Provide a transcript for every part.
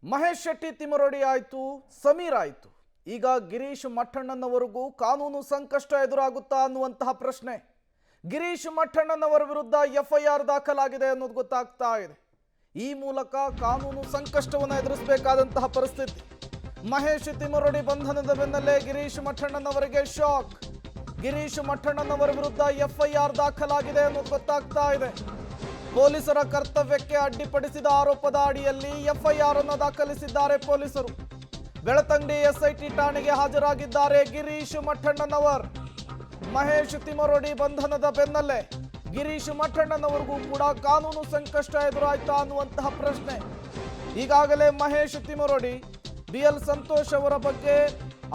ಮಹೇಶ್ ಶೆಟ್ಟಿ ತಿಮರೋಡಿ ಆಯ್ತು, ಸಮೀರ್ ಆಯ್ತು. ಈಗ ಗಿರೀಶ್ ಮಠಣ್ಣನವರಿಗೂ ಕಾನೂನು ಸಂಕಷ್ಟ ಎದುರಾಗುತ್ತಾ ಅನ್ನುವಂತಹ ಪ್ರಶ್ನೆ. ಗಿರೀಶ್ ಮಠಣ್ಣನವರ ವಿರುದ್ಧ ಎಫ್ಐಆರ್ ದಾಖಲಾಗಿದೆ ಅನ್ನೋದು ಗೊತ್ತಾಗ್ತಾ ಇದೆ. ಈ ಮೂಲಕ ಕಾನೂನು ಸಂಕಷ್ಟವನ್ನು ಎದುರಿಸಬೇಕಾದಂತಹ ಪರಿಸ್ಥಿತಿ. ಮಹೇಶ್ ತಿಮರೋಡಿ ಬಂಧನದ ಬೆನ್ನಲ್ಲೇ ಗಿರೀಶ್ ಮಠಣ್ಣನವರಿಗೆ ಶಾಕ್. ಗಿರೀಶ್ ಮಠಣ್ಣನವರ ವಿರುದ್ಧ ಎಫ್ಐಆರ್ ದಾಖಲಾಗಿದೆ ಅನ್ನೋದು ಗೊತ್ತಾಗ್ತಾ ಇದೆ. ಪೊಲೀಸರ ಕರ್ತವ್ಯಕ್ಕೆ ಅಡ್ಡಿಪಡಿಸಿದ ಆರೋಪದ ಅಡಿಯಲ್ಲಿ ಎಫ್ಐಆರ್ ಅನ್ನು ದಾಖಲಿಸಿದ್ದಾರೆ ಪೊಲೀಸರು. ಬೆಳತಂಗಡಿ ಎಸ್ಐಟಿ ಠಾಣೆಗೆ ಹಾಜರಾಗಿದ್ದಾರೆ ಗಿರೀಶ್ ಮಠಣ್ಣನವರ್. ಮಹೇಶ್ ತಿಮರೋಡಿ ಬಂಧನದ ಬೆನ್ನಲ್ಲೇ ಗಿರೀಶ್ ಮಠಣ್ಣನವರಿಗೂ ಕೂಡ ಕಾನೂನು ಸಂಕಷ್ಟ ಎದುರಾಯ್ತಾ ಅನ್ನುವಂತಹ ಪ್ರಶ್ನೆ. ಈಗಾಗಲೇ ಮಹೇಶ್ ತಿಮರೋಡಿ ಬಿಎಲ್ ಸಂತೋಷ್ ಅವರ ಬಗ್ಗೆ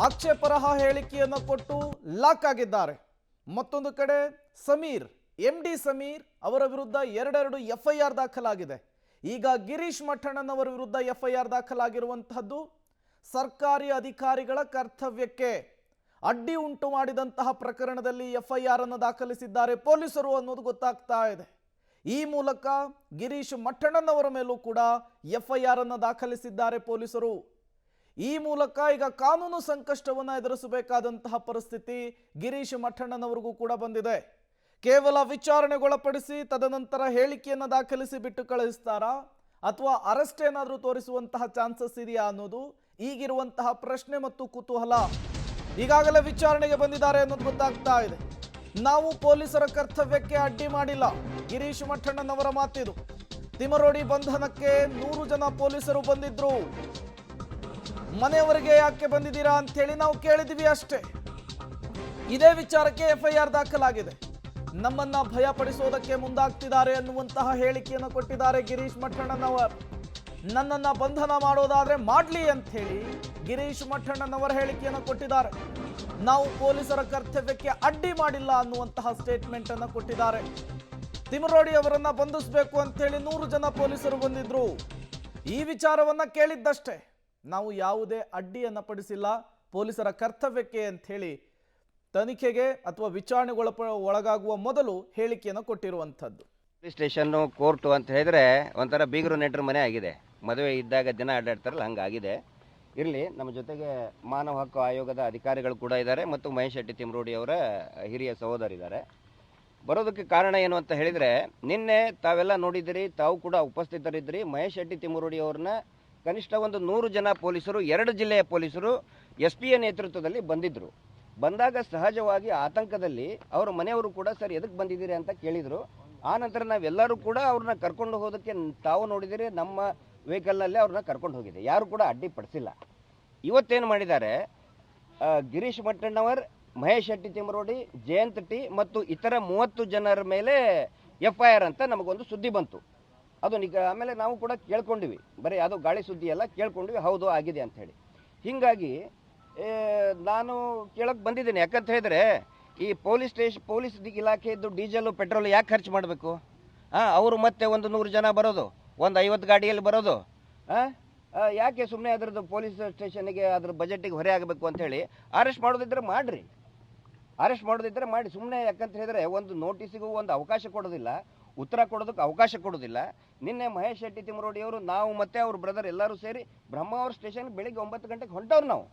ಆಕ್ಷೇಪರಹ ಹೇಳಿಕೆಯನ್ನು ಕೊಟ್ಟು ಲಾಕ್ ಆಗಿದ್ದಾರೆ. ಮತ್ತೊಂದು ಕಡೆ ಸಮೀರ್, MD ಸಮೀರ್ ಅವರ ವಿರುದ್ಧ ಎರಡೆರಡು ಎಫ್ಐಆರ್ ದಾಖಲಾಗಿದೆ. ಈಗ ಗಿರೀಶ್ ಮಠಣ್ಣನವರ ವಿರುದ್ಧ ಎಫ್ಐಆರ್ ದಾಖಲಾಗಿರುವಂತಹದ್ದು ಸರ್ಕಾರಿ ಅಧಿಕಾರಿಗಳ ಕರ್ತವ್ಯಕ್ಕೆ ಅಡ್ಡಿ ಉಂಟು ಮಾಡಿದಂತಹ ಪ್ರಕರಣದಲ್ಲಿ ಎಫ್ಐಆರ್ ಅನ್ನು ದಾಖಲಿಸಿದ್ದಾರೆ ಪೊಲೀಸರು ಅನ್ನೋದು ಗೊತ್ತಾಗ್ತಾ ಇದೆ. ಈ ಮೂಲಕ ಗಿರೀಶ್ ಮಠಣ್ಣನವರ ಮೇಲೂ ಕೂಡ ಎಫ್ಐಆರ್ ಅನ್ನು ದಾಖಲಿಸಿದ್ದಾರೆ ಪೊಲೀಸರು. ಈ ಮೂಲಕ ಈಗ ಕಾನೂನು ಸಂಕಷ್ಟವನ್ನು ಎದುರಿಸಬೇಕಾದಂತಹ ಪರಿಸ್ಥಿತಿ ಗಿರೀಶ್ ಮಠಣ್ಣನವರಿಗೂ ಕೂಡ ಬಂದಿದೆ. ಕೇವಲ ವಿಚಾರಣೆಗೊಳಪಡಿಸಿ ತದನಂತರ ಹೇಳಿಕೆಯನ್ನು ದಾಖಲಿಸಿ ಬಿಟ್ಟು ಕಳುಹಿಸ್ತಾರಾ ಅಥವಾ ಅರೆಸ್ಟ್ ಏನಾದರೂ ತೋರಿಸುವಂತಹ ಚಾನ್ಸಸ್ ಇದೆಯಾ ಅನ್ನೋದು ಈಗಿರುವಂತಹ ಪ್ರಶ್ನೆ ಮತ್ತು ಕುತೂಹಲ. ಈಗಾಗಲೇ ವಿಚಾರಣೆಗೆ ಬಂದಿದ್ದಾರೆ ಅನ್ನೋದು ಗೊತ್ತಾಗ್ತಾ ಇದೆ. ನಾವು ಪೊಲೀಸರ ಕರ್ತವ್ಯಕ್ಕೆ ಅಡ್ಡಿ ಮಾಡಿಲ್ಲ, ಗಿರೀಶ್ ಮಠಣ್ಣನವರ ಮಾತಿದು. ತಿಮರೋಡಿ ಬಂಧನಕ್ಕೆ 100 ಜನ ಪೊಲೀಸರು ಬಂದಿದ್ರು. ಮನೆಯವರಿಗೆ ಯಾಕೆ ಬಂದಿದ್ದೀರಾ ಅಂತ ಹೇಳಿ ನಾವು ಕೇಳಿದ್ವಿ ಅಷ್ಟೇ. ಇದೇ ವಿಚಾರಕ್ಕೆ ಎಫ್ಐಆರ್ ದಾಖಲಾಗಿದೆ. ನಮ್ಮನ್ನ ಭಯಪಡಿಸೋದಕ್ಕೆ ಮುಂದಾಗ್ತಿದ್ದಾರೆ ಅನ್ನುವಂತಹ ಹೇಳಿಕೆಯನ್ನು ಕೊಟ್ಟಿದ್ದಾರೆ ಗಿರೀಶ್ ಮಠಣ್ಣನವರ್. ನನ್ನನ್ನ ಬಂಧನ ಮಾಡೋದಾದ್ರೆ ಮಾಡ್ಲಿ ಅಂತ ಹೇಳಿ ಗಿರೀಶ್ ಮಠಣ್ಣನವರ್ ಹೇಳಿಕೆಯನ್ನು ಕೊಟ್ಟಿದ್ದಾರೆ. ನಾವು ಪೊಲೀಸರ ಕರ್ತವ್ಯಕ್ಕೆ ಅಡ್ಡಿ ಮಾಡಿಲ್ಲ ಅನ್ನುವಂತಹ ಸ್ಟೇಟ್ಮೆಂಟ್ ಅನ್ನು ಕೊಟ್ಟಿದ್ದಾರೆ. ತಿಮರೋಡಿ ಅವರನ್ನ ಬಂಧಿಸಬೇಕು ಅಂತ ಹೇಳಿ 100 ಜನ ಪೊಲೀಸರು ಬಂದಿದ್ರು. ಈ ವಿಚಾರವನ್ನ ಕೇಳಿದ್ದಷ್ಟೇ, ನಾವು ಯಾವುದೇ ಅಡ್ಡಿಯನ್ನ ಪಡಿಸಿಲ್ಲ ಪೊಲೀಸರ ಕರ್ತವ್ಯಕ್ಕೆ ಅಂತ ಹೇಳಿ ತನಿಖೆಗೆ ಅಥವಾ ಒಳಗಾಗುವ ಮೊದಲು ಹೇಳಿಕೆಯನ್ನು ಕೊಟ್ಟಿರುವಂಥದ್ದು. ಪೊಲೀಸ್ ಸ್ಟೇಷನ್ನು ಕೋರ್ಟು ಅಂತ ಹೇಳಿದ್ರೆ ಒಂಥರ ಬೀಗರು ನೆಂಟರ ಮನೆ ಆಗಿದೆ. ಮದುವೆ ಇದ್ದಾಗ ದಿನ ಅಡ್ಡಾಡ್ತಾರಲ್ಲ ಹಂಗಾಗಿದೆ. ಇರಲಿ, ನಮ್ಮ ಜೊತೆಗೆ ಮಾನವ ಹಕ್ಕು ಆಯೋಗದ ಅಧಿಕಾರಿಗಳು ಕೂಡ ಇದ್ದಾರೆ ಮತ್ತು ಮಹೇಶ್ ಶೆಟ್ಟಿ ತಿಮರೋಡಿ ಅವರ ಹಿರಿಯ ಸಹೋದರಿದ್ದಾರೆ. ಬರೋದಕ್ಕೆ ಕಾರಣ ಏನು ಅಂತ ಹೇಳಿದರೆ, ನಿನ್ನೆ ತಾವೆಲ್ಲ ನೋಡಿದಿರಿ, ತಾವು ಕೂಡ ಉಪಸ್ಥಿತರಿದ್ದಿರಿ. ಮಹೇಶ್ ಶೆಟ್ಟಿ ತಿಮರೋಡಿ ಅವ್ರನ್ನ ಕನಿಷ್ಠ ಒಂದು 100 ಜನ ಪೊಲೀಸರು, 2 ಜಿಲ್ಲೆಯ ಪೊಲೀಸರು SPಯ ನೇತೃತ್ವದಲ್ಲಿ ಬಂದಿದ್ದರು. ಬಂದಾಗ ಸಹಜವಾಗಿ ಆತಂಕದಲ್ಲಿ ಅವರ ಮನೆಯವರು ಕೂಡ ಸರ್ ಎದಕ್ಕೆ ಬಂದಿದ್ದೀರಿ ಅಂತ ಕೇಳಿದರು. ಆ ನಂತರ ನಾವೆಲ್ಲರೂ ಕೂಡ ಅವ್ರನ್ನ ಕರ್ಕೊಂಡು ಹೋಗೋದಕ್ಕೆ ತಾವು ನೋಡಿದಿರಿ, ನಮ್ಮ ವೆಹಿಕಲ್ನಲ್ಲೇ ಅವ್ರನ್ನ ಕರ್ಕೊಂಡು ಹೋಗಿದೆ. ಯಾರು ಕೂಡ ಅಡ್ಡಿಪಡಿಸಿಲ್ಲ. ಇವತ್ತೇನು ಮಾಡಿದ್ದಾರೆ, ಗಿರೀಶ್ ಮಠಣ್ಣವರ್, ಮಹೇಶ್ ಶೆಟ್ಟಿ ತಿಮರೋಡಿ, ಜಯಂತ್ ಟಿ ಮತ್ತು ಇತರ 30 ಜನರ ಮೇಲೆ FIR ಅಂತ ನಮಗೊಂದು ಸುದ್ದಿ ಬಂತು. ಅದು ಆಮೇಲೆ ನಾವು ಕೂಡ ಕೇಳ್ಕೊಂಡಿವಿ, ಬರೀ ಅದು ಗಾಳಿ ಸುದ್ದಿ ಎಲ್ಲ ಕೇಳ್ಕೊಂಡ್ವಿ, ಹೌದು ಆಗಿದೆ ಅಂಥೇಳಿ. ಹೀಗಾಗಿ ನಾನು ಕೇಳಕ್ಕೆ ಬಂದಿದ್ದೀನಿ. ಯಾಕಂತ ಹೇಳಿದ್ರೆ ಈ ಪೊಲೀಸ್ ಇಲಾಖೆಯದ್ದು ಡೀಸೆಲು ಪೆಟ್ರೋಲ್ ಯಾಕೆ ಖರ್ಚು ಮಾಡಬೇಕು? ಅವರು ಮತ್ತೆ ಒಂದು 100 ಜನ ಬರೋದು, ಒಂದು 50 ಗಾಡಿಯಲ್ಲಿ ಬರೋದು, ಯಾಕೆ ಸುಮ್ಮನೆ ಅದರದ್ದು ಪೊಲೀಸ್ ಸ್ಟೇಷನ್ಗೆ ಅದ್ರ ಬಜೆಟಿಗೆ ಹೊರೆ ಆಗಬೇಕು ಅಂಥೇಳಿ. ಅರೆಸ್ಟ್ ಮಾಡೋದಿದ್ರೆ ಮಾಡಿರಿ, ಅರೆಸ್ಟ್ ಮಾಡೋದಿದ್ರೆ ಮಾಡಿ. ಸುಮ್ಮನೆ ಯಾಕಂತ ಹೇಳಿದ್ರೆ ಒಂದು ನೋಟಿಸಿಗೂ ಒಂದು ಅವಕಾಶ ಕೊಡೋದಿಲ್ಲ, ಉತ್ತರ ಕೊಡೋದಕ್ಕೆ ಅವಕಾಶ ಕೊಡೋದಿಲ್ಲ. ನಿನ್ನೆ ಮಹೇಶ್ ಶೆಟ್ಟಿ ತಿಮರೋಡಿ ಅವರು, ನಾವು ಮತ್ತು ಅವ್ರ ಬ್ರದರ್ ಎಲ್ಲರೂ ಸೇರಿ ಬ್ರಹ್ಮಾವರ ಸ್ಟೇಷನ್ಗೆ ಬೆಳಿಗ್ಗೆ 9 ಗಂಟೆಗೆ ಹೊಂಟವ್ರು. ನಾವು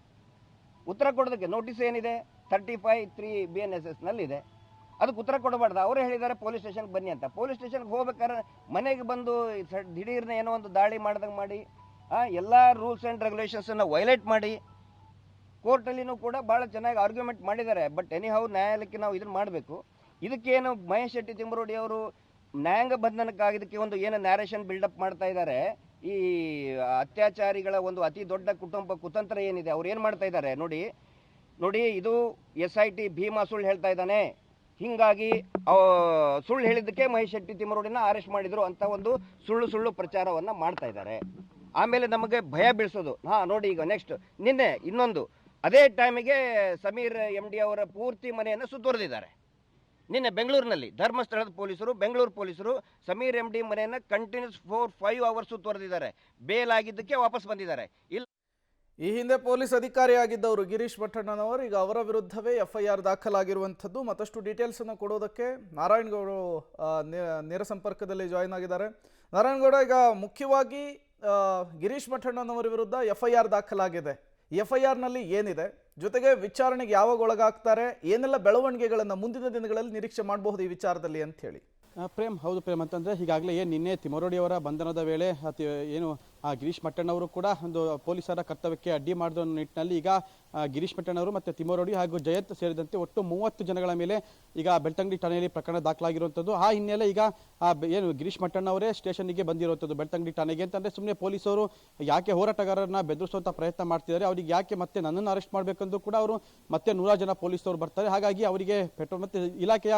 ಉತ್ತರ ಕೊಡೋದಕ್ಕೆ ನೋಟಿಸ್ ಏನಿದೆ 35(3) BNSSನಲ್ಲಿದೆ, ಅದಕ್ಕೆ ಉತ್ತರ ಕೊಡಬಾರ್ದು. ಅವರೇ ಹೇಳಿದ್ದಾರೆ ಪೊಲೀಸ್ ಸ್ಟೇಷನ್ಗೆ ಬನ್ನಿ ಅಂತ. ಪೊಲೀಸ್ ಸ್ಟೇಷನ್ಗೆ ಹೋಗ್ಬೇಕಾದ್ರೆ ಮನೆಗೆ ಬಂದು ದಿಢೀರ್ನ ಏನೋ ಒಂದು ದಾಳಿ ಮಾಡ್ದಂಗೆ ಮಾಡಿ, ಎಲ್ಲ ರೂಲ್ಸ್ ಆ್ಯಂಡ್ ರೆಗ್ಯುಲೇಷನ್ಸನ್ನು ವೈಲೇಟ್ ಮಾಡಿ, ಕೋರ್ಟಲ್ಲಿನೂ ಕೂಡ ಭಾಳ ಚೆನ್ನಾಗಿ ಆರ್ಗ್ಯುಮೆಂಟ್ ಮಾಡಿದ್ದಾರೆ. ಬಟ್ ಎನಿಹೌ ನ್ಯಾಯಾಲಯಕ್ಕೆ ನಾವು ಇದನ್ನು ಮಾಡಬೇಕು. ಇದಕ್ಕೇನು ಮಹೇಶ್ ಶೆಟ್ಟಿ ತಿಮರೋಡಿ ಅವರು ನ್ಯಾಯಾಂಗ ಬಂಧನಕ್ಕಾಗಿದ್ದಕ್ಕೆ ಒಂದು ಏನು ನ್ಯಾರೇಷನ್ ಬಿಲ್ಡಪ್ ಮಾಡ್ತಾ ಇದ್ದಾರೆ. ಈ ಅತ್ಯಾಚಾರಿಗಳ ಒಂದು ಅತಿ ದೊಡ್ಡ ಕುತಂತ್ರ ಏನಿದೆ, ಅವ್ರು ಏನು ಮಾಡ್ತಾ ಇದ್ದಾರೆ ನೋಡಿ, ಇದು SIT ಭೀಮಾ ಸುಳ್ಳು ಹೇಳ್ತಾ ಇದ್ದಾನೆ, ಹೀಗಾಗಿ ಸುಳ್ಳು ಹೇಳಿದ್ದಕ್ಕೆ ಮಹೇಶ್ ಶೆಟ್ಟಿ ತಿಮರೋಡಿನ ಅರೆಸ್ಟ್ ಮಾಡಿದ್ರು ಅಂತ ಒಂದು ಸುಳ್ಳು ಪ್ರಚಾರವನ್ನು ಮಾಡ್ತಾ ಇದ್ದಾರೆ. ಆಮೇಲೆ ನಮಗೆ ಭಯ ಬೀಳಿಸೋದು. ನೋಡಿ, ಈಗ ನೆಕ್ಸ್ಟ್ ನಿನ್ನೆ ಇನ್ನೊಂದು ಅದೇ ಟೈಮಿಗೆ ಸಮೀರ್ MD ಅವರ ಪೂರ್ತಿ ಮನೆಯನ್ನು ಸುತ್ತುವರೆದಿದ್ದಾರೆ. ನಿನ್ನೆ ಬೆಂಗಳೂರಿನಲ್ಲಿ ಧರ್ಮಸ್ಥಳದ ಪೊಲೀಸರು, ಬೆಂಗಳೂರು ಪೊಲೀಸರು ಸಮೀರ್ MD ಮನೆಯನ್ನು ಕಂಟಿನ್ಯೂಸ್ 4-5 ಅವರ್ಸ್ ಸುತ್ತುವರೆದಿದ್ದಾರೆ. ಬೇಲ್ ಆಗಿದ್ದಕ್ಕೆ ವಾಪಸ್ ಬಂದಿದ್ದಾರೆ. ಈ ಹಿಂದೆ ಪೊಲೀಸ್ ಅಧಿಕಾರಿಯಾಗಿದ್ದವರು ಗಿರೀಶ್ ಮಠಣ್ಣನವರು, ಈಗ ಅವರ ವಿರುದ್ಧವೇ FIR ದಾಖಲಾಗಿರುವಂಥದ್ದು. ಮತ್ತಷ್ಟು ಡೀಟೇಲ್ಸನ್ನು ಕೊಡೋದಕ್ಕೆ ನಾರಾಯಣಗೌಡರು ನೇರ ಸಂಪರ್ಕದಲ್ಲಿ ಜಾಯಿನ್ ಆಗಿದ್ದಾರೆ. ನಾರಾಯಣಗೌಡ, ಈಗ ಮುಖ್ಯವಾಗಿ ಗಿರೀಶ್ ಮಠಣ್ಣನವರ ವಿರುದ್ಧ FIR ದಾಖಲಾಗಿದೆ. FIR ನಲ್ಲಿ ಏನಿದೆ, ಜೊತೆಗೆ ವಿಚಾರಣೆಗೆ ಯಾವಾಗ ಒಳಗಾಗ್ತಾರೆ, ಏನೆಲ್ಲ ಬೆಳವಣಿಗೆಗಳನ್ನು ಮುಂದಿನ ದಿನಗಳಲ್ಲಿ ನಿರೀಕ್ಷೆ ಮಾಡಬಹುದು ಈ ವಿಚಾರದಲ್ಲಿ ಅಂತ ಹೇಳಿ. ಪ್ರೇಮ್, ಹೌದು ಪ್ರೇಮ್, ಅಂತಂದರೆ ಈಗಾಗಲೇ ಏನು ನಿನ್ನೆ ತಿಮ್ಮರೋಡಿಯವರ ಬಂಧನದ ವೇಳೆ ಏನು ಗಿರೀಶ್ ಮಟ್ಟಣ್ಣವರು ಕೂಡ ಒಂದು ಪೊಲೀಸರ ಕರ್ತವ್ಯಕ್ಕೆ ಅಡ್ಡಿ ಮಾಡಿದ ನಿಟ್ಟಿನಲ್ಲಿ ಈಗ ಗಿರೀಶ್ ಮಟ್ಟಣ್ಣವರು ಮತ್ತು ತಿಮ್ಮರೋಡಿ ಹಾಗೂ ಜಯಂತ್ ಸೇರಿದಂತೆ ಒಟ್ಟು 30 ಜನಗಳ ಮೇಲೆ ಈಗ ಬೆಳ್ತಂಗಡಿ ಠಾಣೆಯಲ್ಲಿ ಪ್ರಕರಣ ದಾಖಲಾಗಿರುವಂಥದ್ದು. ಆ ಹಿನ್ನೆಲೆ ಈಗ ಏನು ಗಿರೀಶ್ ಮಟ್ಟಣ್ಣವರೇ ಸ್ಟೇಷನ್ಗೆ ಬಂದಿರುವಂಥದ್ದು ಬೆಳ್ತಂಗಡಿ ಠಾಣೆಗೆ. ಅಂತಂದರೆ ಸುಮ್ಮನೆ ಪೊಲೀಸರು ಯಾಕೆ ಹೋರಾಟಗಾರರನ್ನ ಬೆದರಿಸುವಂಥ ಪ್ರಯತ್ನ ಮಾಡ್ತಿದ್ದಾರೆ, ಅವರಿಗೆ ಯಾಕೆ ಮತ್ತೆ ನನ್ನನ್ನು ಅರೆಸ್ಟ್ ಮಾಡಬೇಕೆಂದು ಕೂಡ ಅವರು ಮತ್ತೆ 100 ಜನ ಪೊಲೀಸರು ಬರ್ತಾರೆ. ಹಾಗಾಗಿ ಅವರಿಗೆ ಪೆಟ್ರೋಲ್ ಮತ್ತು ಇಲಾಖೆಯ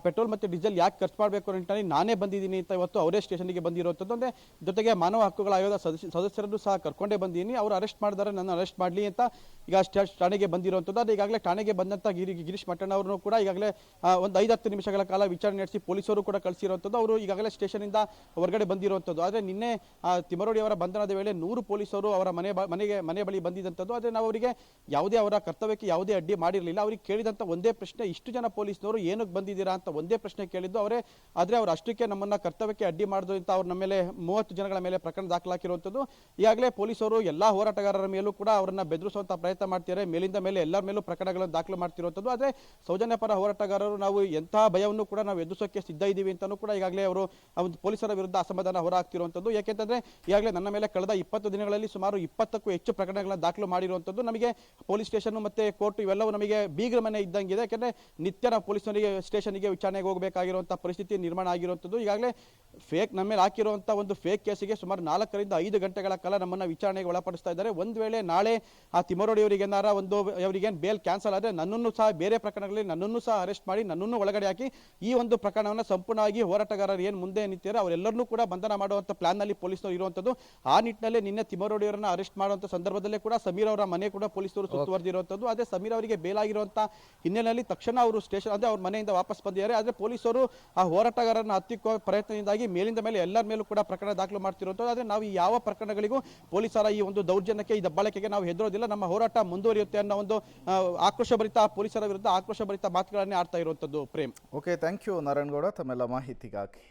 ಪೆಟ್ರೋಲ್ ಮತ್ತು ಡೀಸೆಲ್ ಯಾಕೆ ಖರ್ಚು ಮಾಡಬೇಕು ನಿಟ್ಟಿನಲ್ಲಿ ನಾನೇ ಬಂದಿದ್ದೀನಿ ಅಂತ ಇವತ್ತು ಅವರೇ ಸ್ಟೇಷನ್ಗೆ ಬಂದಿರುವಂಥದ್ದು. ಅಂದರೆ ಜೊತೆಗೆ ಮಾನವ ಹಕ್ಕುಗಳ ಆಯೋಗದ ಸದಸ್ಯರನ್ನು ಸಹ ಕರ್ಕೊಂಡೇ ಬಂದಿದ್ದೀನಿ, ಅವರು ಅರೆಸ್ಟ್ ಮಾಡಿದ್ದಾರೆ, ನನ್ನ ಅರೆಸ್ಟ್ ಮಾಡಲಿ ಅಂತ ಈಗ ಠಾಣೆಗೆ ಬಂದಿರುವಂಥದ್ದು. ಅದು ಈಗಾಗಲೇ ಠಾಣೆಗೆ ಬಂದಂಥ ಗಿರೀಶ್ ಮಟ್ಟಣ್ಣ ಅವರನ್ನು ಕೂಡ ಈಗಾಗಲೇ ಒಂದು 5-10 ನಿಮಿಷಗಳ ಕಾಲ ವಿಚಾರಣೆ ನಡೆಸಿ ಪೊಲೀಸರು ಕೂಡ ಕಳಿಸಿರುವಂಥದ್ದು. ಅವರು ಈಗಾಗಲೇ ಸ್ಟೇಷನಿಂದ ಹೊರಗಡೆ ಬಂದಿರುವಂಥದ್ದು. ಆದರೆ ನಿನ್ನೆ ತಿಮ್ಮರೋಡಿ ಅವರ ಬಂಧನದ ವೇಳೆ 100 ಪೊಲೀಸರು ಅವರ ಮನೆ ಬಳಿ ಬಂದಿದ್ದಂಥದ್ದು. ಆದರೆ ನಾವು ಅವರಿಗೆ ಯಾವುದೇ ಅವರ ಕರ್ತವ್ಯಕ್ಕೆ ಯಾವುದೇ ಅಡ್ಡಿ ಮಾಡಿರಲಿಲ್ಲ. ಅವರಿಗೆ ಕೇಳಿದಂಥ ಒಂದೇ ಪ್ರಶ್ನೆ, ಇಷ್ಟು ಜನ ಪೊಲೀಸ್ನವರು ಏನಕ್ಕೆ ಬಂದಿದ್ದೀರಾ ಅಂತ ಒಂದೇ ಪ್ರಶ್ನೆ ಕೇಳಿದ್ದು ಅವರೇ. ಆದರೆ ಅವರು ಅಷ್ಟಕ್ಕೆ ನಮ್ಮನ್ನ ಕರ್ತವ್ಯಕ್ಕೆ ಅಡ್ಡಿ ಮಾಡಿದ್ರು ಅಂತ ಅವ್ರ ನಮ್ಮ ಮೇಲೆ 30 ಜನಗಳ ಮೇಲೆ ಪ್ರಕರಣ ದಾಖಲಾಗಿರುವಂಥದ್ದು. ಈಗಾಗಲೇ ಪೊಲೀಸರು ಎಲ್ಲ ಹೋರಾಟಗಾರರ ಮೇಲೂ ಕೂಡ ಅವರನ್ನ ಬೆದರಿಸುವಂಥ ಪ್ರಯತ್ನ ಮಾಡ್ತಿದ್ದಾರೆ, ಮೇಲಿಂದ ಮೇಲೆ ಎಲ್ಲರ ಮೇಲೂ ಪ್ರಕರಣಗಳನ್ನು ದಾಖಲು ಮಾಡ್ತಿರುವಂಥದ್ದು. ಆದರೆ ಸೌಜನ್ಯ ಪರ ಹೋರಾಟಗಾರರು ನಾವು ಎಂತಹ ಭಯವನ್ನು ಕೂಡ ನಾವು ಎದುರಿಸೋಕೆ ಸಿದ್ಧ ಇದ್ದೀವಿ ಅಂತಲೂ ಕೂಡ ಈಗಾಗಲೇ ಅವರು ಪೊಲೀಸರ ವಿರುದ್ಧ ಅಸಮಾಧಾನ ಹೊರಹಾಕ್ತಿರುವಂಥದ್ದು. ಯಾಕೆಂತಂದ್ರೆ ಈಗಾಗಲೇ ನನ್ನ ಮೇಲೆ ಕಳೆದ 20 ದಿನಗಳಲ್ಲಿ ಸುಮಾರು 20ಕ್ಕೂ ಹೆಚ್ಚು ಪ್ರಕರಣಗಳನ್ನು ದಾಖಲು ಮಾಡಿರುವಂಥದ್ದು. ನಮಗೆ ಪೊಲೀಸ್ ಸ್ಟೇಷನ್ ಮತ್ತೆ ಕೋರ್ಟ್ ಇವೆಲ್ಲವೂ ನಮಗೆ ಬೀಗರ ಮನೆ ಇದ್ದಂಗಿದೆ. ಯಾಕೆಂದ್ರೆ ನಿತ್ಯ ನಾವು ಪೊಲೀಸರಿಗೆ ಸ್ಟೇಷನ್ಗೆ ವಿಚಾರಣೆಗೆ ಹೋಗಬೇಕಾಗಿರುವಂಥ ಪರಿಸ್ಥಿತಿ ನಿರ್ಮಾಣ ಆಗಿರುವಂಥದ್ದು. ಈಗಾಗಲೇ ನಮ್ಮ ಮೇಲೆ ಹಾಕಿರುವಂಥ ಒಂದು ಫೇಕ್ ಕೇಸಿಗೆ ಸುಮಾರು 4 ರಿಂದ 5 ಗಂಟೆಗಳ ಕಾಲ ನಮ್ಮನ್ನು ವಿಚಾರಣೆಗೆ ಒಳಪಡಿಸ್ತಾ ಇದ್ದಾರೆ. ಒಂದು ವೇಳೆ ನಾಳೆ ತಿಮ್ಮರೋಡಿ ಅವರಿಗೆ ಏನಾರ ಅವರಿಗೇನು ಬೇಲ್ ಕ್ಯಾನ್ಸಲ್ ಆದರೆ ನನ್ನನ್ನು ಸಹ ಬೇರೆ ಪ್ರಕರಣಗಳಲ್ಲಿ ನನ್ನನ್ನು ಸಹ ಅರೆಸ್ಟ್ ಮಾಡಿ ನನ್ನನ್ನು ಒಳಗಡೆ ಹಾಕಿ ಈ ಒಂದು ಪ್ರಕರಣವನ್ನು ಸಂಪೂರ್ಣವಾಗಿ ಹೋರಾಟಗಾರರು ಏನು ಮುಂದೆ ನಿಂತಿದ್ದಾರೆ ಅವರೆಲ್ಲರನ್ನೂ ಕೂಡ ಬಂಧನ ಮಾಡುವಂಥ ಪ್ಲಾನ್ನಲ್ಲಿ ಪೊಲೀಸರು ಇರುವಂಥದ್ದು. ಆ ನಿಟ್ಟಿನಲ್ಲಿ ನಿನ್ನೆ ತಿಮ್ಮರೋಡಿ ಅವರನ್ನ ಅರೆಸ್ಟ್ ಮಾಡುವಂಥ ಸಂದರ್ಭದಲ್ಲೇ ಕೂಡ ಸಮೀರ್ ಅವರ ಮನೆ ಕೂಡ ಪೊಲೀಸರು ಸುತ್ತುವರೆದಿರುವಂಥದ್ದು. ಅದೇ ಸಮೀರ್ ಅವರಿಗೆ ಬೇಲಾಗಿರುವಂಥ ಹಿನ್ನೆಲೆಯಲ್ಲಿ ತಕ್ಷಣ ಅವರು ಸ್ಟೇಷನ್ ಅಂದರೆ ಅವ್ರ ಮನೆಯಿಂದ ವಾಪಸ್ ಬಂದಿದ್ದಾರೆ. ಆದರೆ ಪೊಲೀಸರು ಆ ಹೋರಾಟಗಾರರನ್ನು ಹತ್ತಿಕ್ಕುವ ಪ್ರಯತ್ನದಿಂದಾಗಿ ಮೇಲಿಂದ ಮೇಲೆ ಎಲ್ಲರ ಮೇಲೂ ಕೂಡ ಪ್ರಕರಣ ದಾಖಲು ಮಾಡ್ತಿರುವಂಥದ್ದು. ಆದರೆ ನಾವು ಯಾವ ಪ್ರಕರಣಗಳಿಗೂ ಪೊಲೀಸರ ಈ ಒಂದು ದೌರ್ಜನ್ಯಕ್ಕೆ ಈ ದಬ್ಬಾಳಿಕೆಗೆ ನಾವು ಹೆದರೋದಿಲ್ಲ, ನಮ್ಮ ಹೋರಾಟ ಮುಂದುವರಿಯುತ್ತೆ ಅನ್ನೋ ಒಂದು ಆಕ್ರೋಶಭರಿತ ಪೊಲೀಸರ ವಿರುದ್ಧ ಆಕ್ರೋಶಭರಿತ ಮಾತುಗಳನ್ನೇ ಆಡ್ತಾ ಇರುವಂಥದ್ದು. Prem. Okay, thank you Narayanagowda ತಮ್ಮೆಲ್ಲ ಮಾಹಿತಿಗಾಗಿ.